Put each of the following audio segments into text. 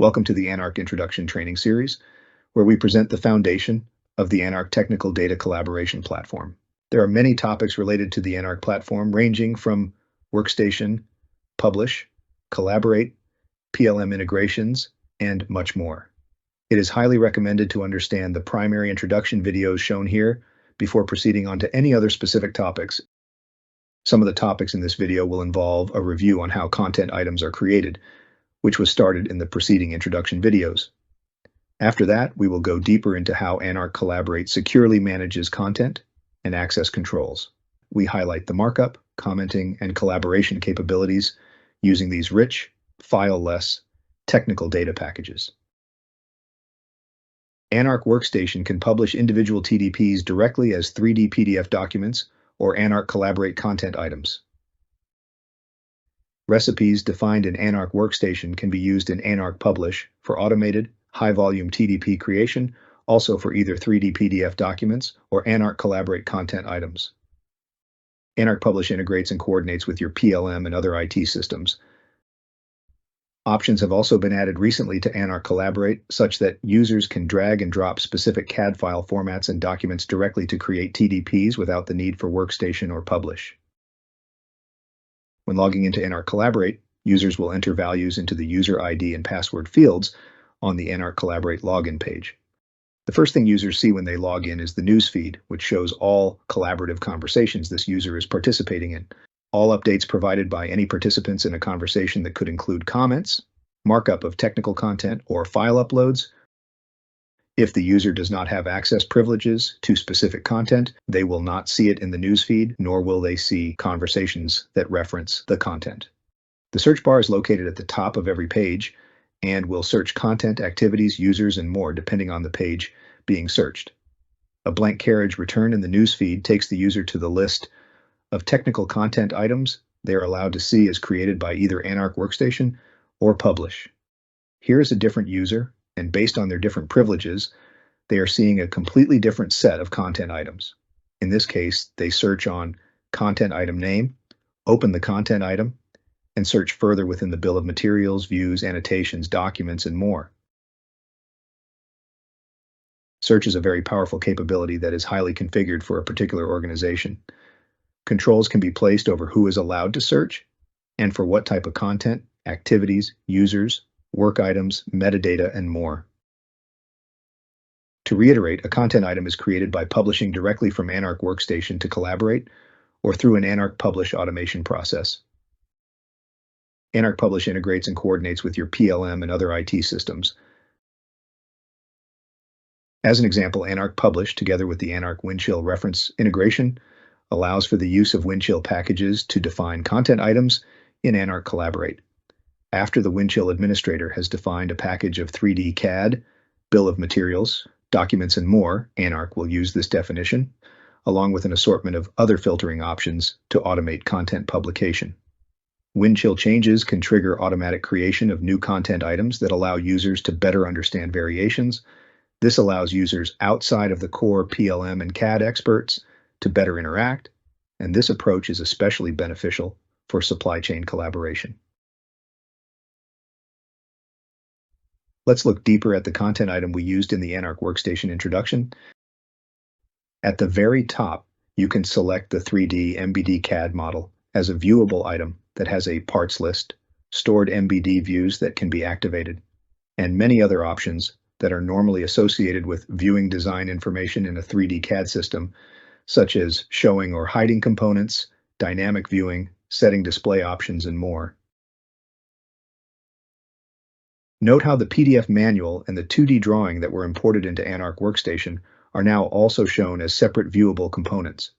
Welcome to the Anark Introduction Training Series, where we present the foundation of the Anark Technical Data Collaboration Platform. There are many topics related to the Anark platform, ranging from Workstation, Publish, Collaborate, PLM integrations, and much more. It is highly recommended to understand the primary introduction videos shown here before proceeding on to any other specific topics. Some of the topics in this video will involve a review on how content items are created, which was started in the preceding introduction videos. After that, we will go deeper into how Anark Collaborate securely manages content and access controls. We highlight the markup, commenting, and collaboration capabilities using these rich, file-less, technical data packages. Anark Workstation can publish individual TDPs directly as 3D PDF documents or Anark Collaborate content items. Recipes defined in Anark Workstation can be used in Anark Publish for automated, high-volume TDP creation, also for either 3D PDF documents or Anark Collaborate content items. Anark Publish integrates and coordinates with your PLM and other IT systems. Options have also been added recently to Anark Collaborate, such that users can drag and drop specific CAD file formats and documents directly to create TDPs without the need for Workstation or Publish. When logging into Anark Collaborate, users will enter values into the user ID and password fields on the Anark Collaborate login page. The first thing users see when they log in is the newsfeed, which shows all collaborative conversations this user is participating in. All updates provided by any participants in a conversation that could include comments, markup of technical content, or file uploads. If the user does not have access privileges to specific content, they will not see it in the newsfeed, nor will they see conversations that reference the content. The search bar is located at the top of every page and will search content, activities, users, and more depending on the page being searched. A blank carriage returned in the newsfeed takes the user to the list of technical content items they are allowed to see as created by either Anark Workstation or Publish. Here is a different user, and based on their different privileges, they are seeing a completely different set of content items. In this case, they search on content item name, open the content item, and search further within the bill of materials, views, annotations, documents, and more. Search is a very powerful capability that is highly configured for a particular organization. Controls can be placed over who is allowed to search and for what type of content, activities, users, work items, metadata, and more. To reiterate, a content item is created by publishing directly from Anark Workstation to Collaborate or through an Anark Publish automation process. Anark Publish integrates and coordinates with your PLM and other IT systems. As an example, Anark Publish, together with the Anark Windchill reference integration, allows for the use of Windchill packages to define content items in Anark Collaborate. After the Windchill administrator has defined a package of 3D CAD, bill of materials, documents, and more, Anark will use this definition, along with an assortment of other filtering options to automate content publication. Windchill changes can trigger automatic creation of new content items that allow users to better understand variations. This allows users outside of the core PLM and CAD experts to better interact, and this approach is especially beneficial for supply chain collaboration. Let's look deeper at the content item we used in the Anark Workstation introduction. At the very top, you can select the 3D MBD CAD model as a viewable item that has a parts list, stored MBD views that can be activated, and many other options that are normally associated with viewing design information in a 3D CAD system, such as showing or hiding components, dynamic viewing, setting display options, and more. Note how the PDF manual and the 2D drawing that were imported into Anark Workstation are now also shown as separate viewable components.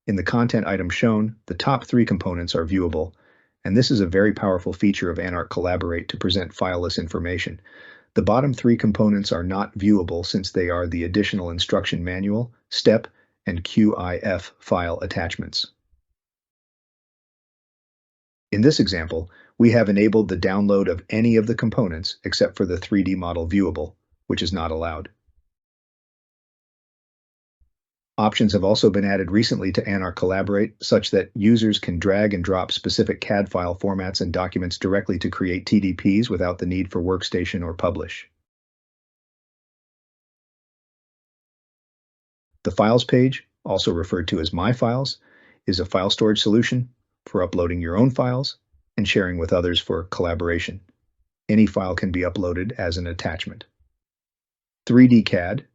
In the content item shown, the top 3 components are viewable, and this is a very powerful feature of Anark Collaborate to present fileless information. The bottom 3 components are not viewable since they are the additional instruction manual, step, and QIF file attachments. In this example, we have enabled the download of any of the components except for the 3D model viewable, which is not allowed. Options have also been added recently to Anark Collaborate, such that users can drag and drop specific CAD file formats and documents directly to create TDPs without the need for Workstation or Publish. The Files page, also referred to as My Files, is a file storage solution for uploading your own files and sharing with others for collaboration. Any file can be uploaded as an attachment. 3D CAD,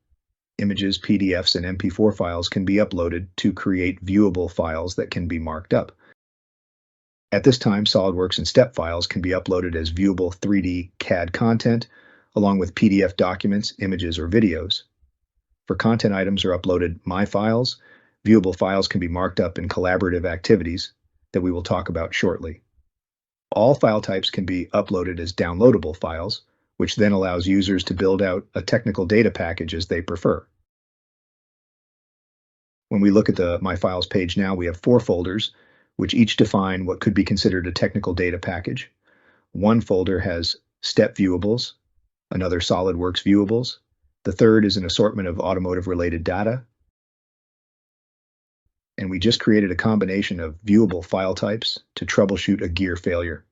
images, PDFs, and MP4 files can be uploaded to create viewable files that can be marked up. At this time, SOLIDWORKS and STEP files can be uploaded as viewable 3D CAD content, along with PDF documents, images, or videos. For content items are uploaded My Files, viewable files can be marked up in collaborative activities that we will talk about shortly. All file types can be uploaded as downloadable files, which then allows users to build out a technical data package as they prefer. When we look at the My Files page now, we have 4 folders, which each define what could be considered a technical data package. One folder has STEP viewables, another SOLIDWORKS viewables. The third is an assortment of automotive-related data. And we just created a combination of viewable file types to troubleshoot a gear failure.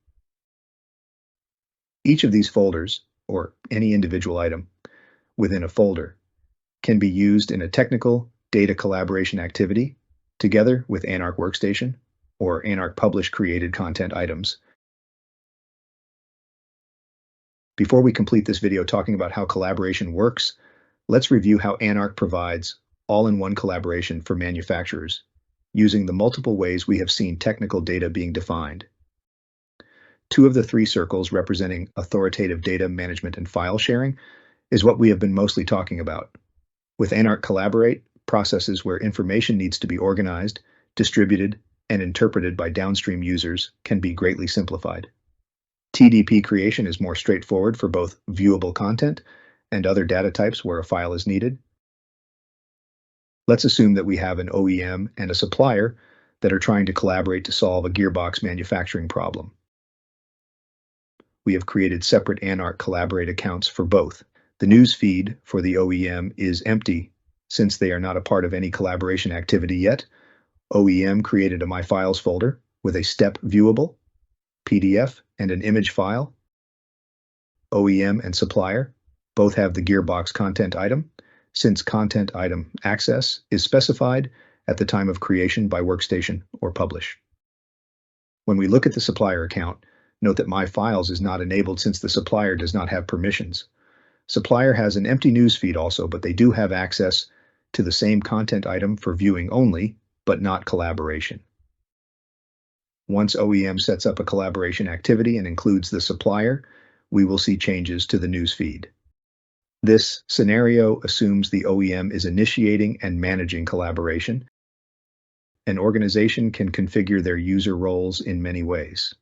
Each of these folders, or any individual item within a folder, can be used in a technical data collaboration activity together with Anark Workstation or Anark Publish created content items. Before we complete this video talking about how collaboration works, let's review how Anark provides all-in-one collaboration for manufacturers, using the multiple ways we have seen technical data being defined. 2 of the 3 circles representing authoritative data management and file sharing is what we have been mostly talking about. With Anark Collaborate, processes where information needs to be organized, distributed, and interpreted by downstream users can be greatly simplified. TDP creation is more straightforward for both viewable content and other data types where a file is needed. Let's assume that we have an OEM and a supplier that are trying to collaborate to solve a gearbox manufacturing problem. We have created separate Anark Collaborate accounts for both. The news feed for the OEM is empty since they are not a part of any collaboration activity yet. OEM created a My Files folder with a STEP viewable, PDF, and an image file. OEM and supplier both have the gearbox content item, since content item access is specified at the time of creation by Workstation or Publish. When we look at the supplier account, note that My Files is not enabled since the supplier does not have permissions. Supplier has an empty newsfeed also, but they do have access to the same content item for viewing only, but not collaboration. Once OEM sets up a collaboration activity and includes the supplier, we will see changes to the newsfeed. This scenario assumes the OEM is initiating and managing collaboration. An organization can configure their user roles in many ways.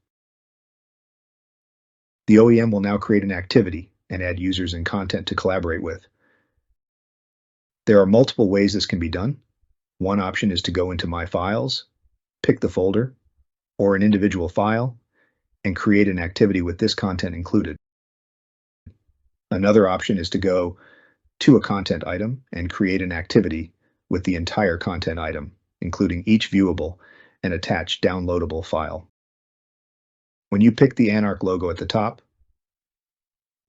The OEM will now create an activity and add users and content to collaborate with. There are multiple ways this can be done. One option is to go into My Files, pick the folder, or an individual file, and create an activity with this content included. Another option is to go to a content item and create an activity with the entire content item, including each viewable and attached downloadable file. When you pick the Anark logo at the top,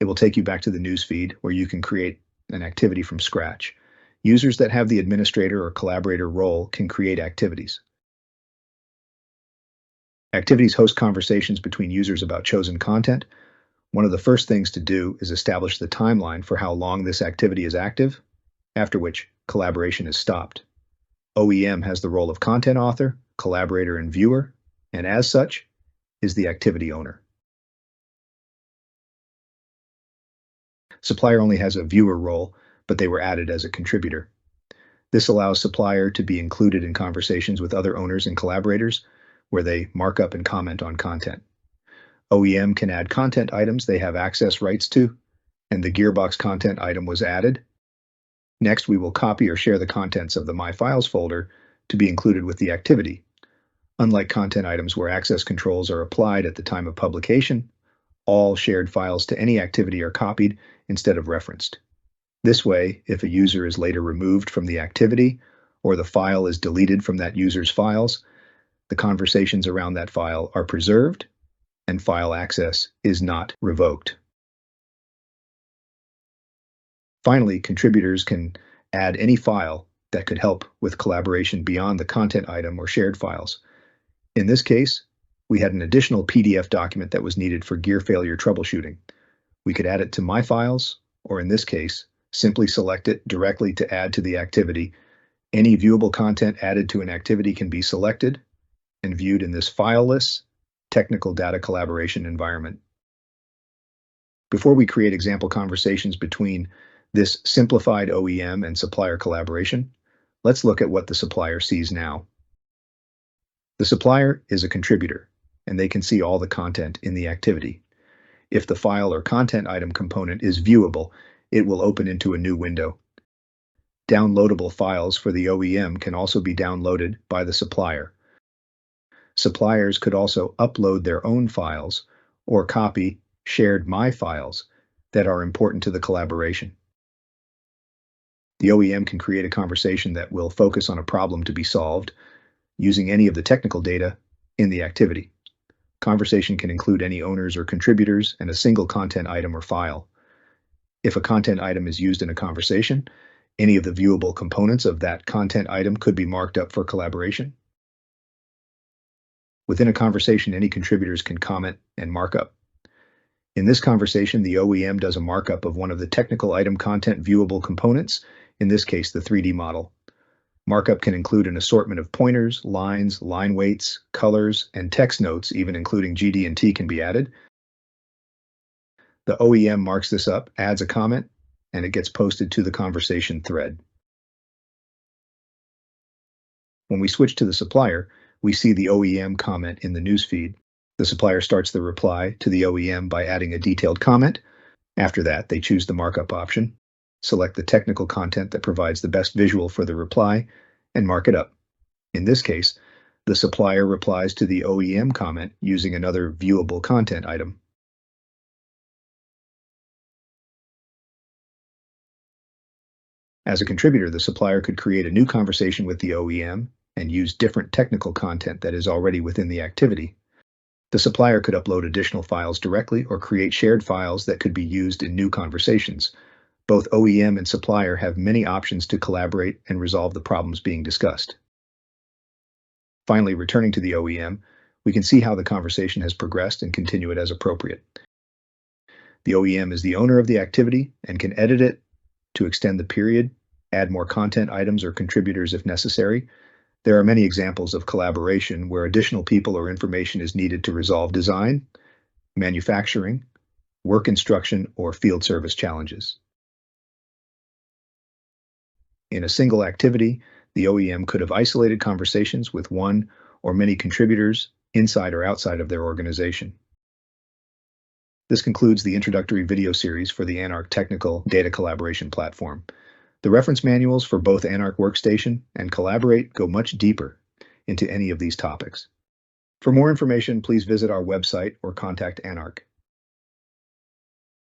it will take you back to the newsfeed where you can create an activity from scratch. Users that have the administrator or collaborator role can create activities. Activities host conversations between users about chosen content. One of the first things to do is establish the timeline for how long this activity is active, after which collaboration is stopped. OEM has the role of content author, collaborator, and viewer, and as such, is the activity owner. Supplier only has a viewer role, but they were added as a contributor. This allows supplier to be included in conversations with other owners and collaborators, where they mark up and comment on content. OEM can add content items they have access rights to, and the gearbox content item was added. Next, we will copy or share the contents of the My Files folder to be included with the activity. Unlike content items where access controls are applied at the time of publication, all shared files to any activity are copied instead of referenced. This way, if a user is later removed from the activity, or the file is deleted from that user's files, the conversations around that file are preserved and file access is not revoked. Finally, contributors can add any file that could help with collaboration beyond the content item or shared files. In this case, we had an additional PDF document that was needed for gear failure troubleshooting. We could add it to My Files, or in this case, simply select it directly to add to the activity. Any viewable content added to an activity can be selected and viewed in this fileless technical data collaboration environment. Before we create example conversations between this simplified OEM and supplier collaboration, let's look at what the supplier sees now. The supplier is a contributor, and they can see all the content in the activity. If the file or content item component is viewable, it will open into a new window. Downloadable files for the OEM can also be downloaded by the supplier. Suppliers could also upload their own files or copy shared My Files that are important to the collaboration. The OEM can create a conversation that will focus on a problem to be solved using any of the technical data in the activity. Conversation can include any owners or contributors and a single content item or file. If a content item is used in a conversation, any of the viewable components of that content item could be marked up for collaboration. Within a conversation, any contributors can comment and mark up. In this conversation, the OEM does a markup of one of the technical item content viewable components, in this case, the 3D model. Markup can include an assortment of pointers, lines, line weights, colors, and text notes, even including GD&T can be added. The OEM marks this up, adds a comment, and it gets posted to the conversation thread. When we switch to the supplier, we see the OEM comment in the newsfeed. The supplier starts the reply to the OEM by adding a detailed comment. After that, they choose the markup option, select the technical content that provides the best visual for the reply, and mark it up. In this case, the supplier replies to the OEM comment using another viewable content item. As a contributor, the supplier could create a new conversation with the OEM and use different technical content that is already within the activity. The supplier could upload additional files directly or create shared files that could be used in new conversations. Both OEM and supplier have many options to collaborate and resolve the problems being discussed. Finally, returning to the OEM, we can see how the conversation has progressed and continue it as appropriate. The OEM is the owner of the activity and can edit it to extend the period, add more content items or contributors if necessary. There are many examples of collaboration where additional people or information is needed to resolve design, manufacturing, work instruction, or field service challenges. In a single activity, the OEM could have isolated conversations with one or many contributors inside or outside of their organization. This concludes the introductory video series for the Anark Technical Data Collaboration Platform. The reference manuals for both Anark Workstation and Collaborate go much deeper into any of these topics. For more information, please visit our website or contact Anark.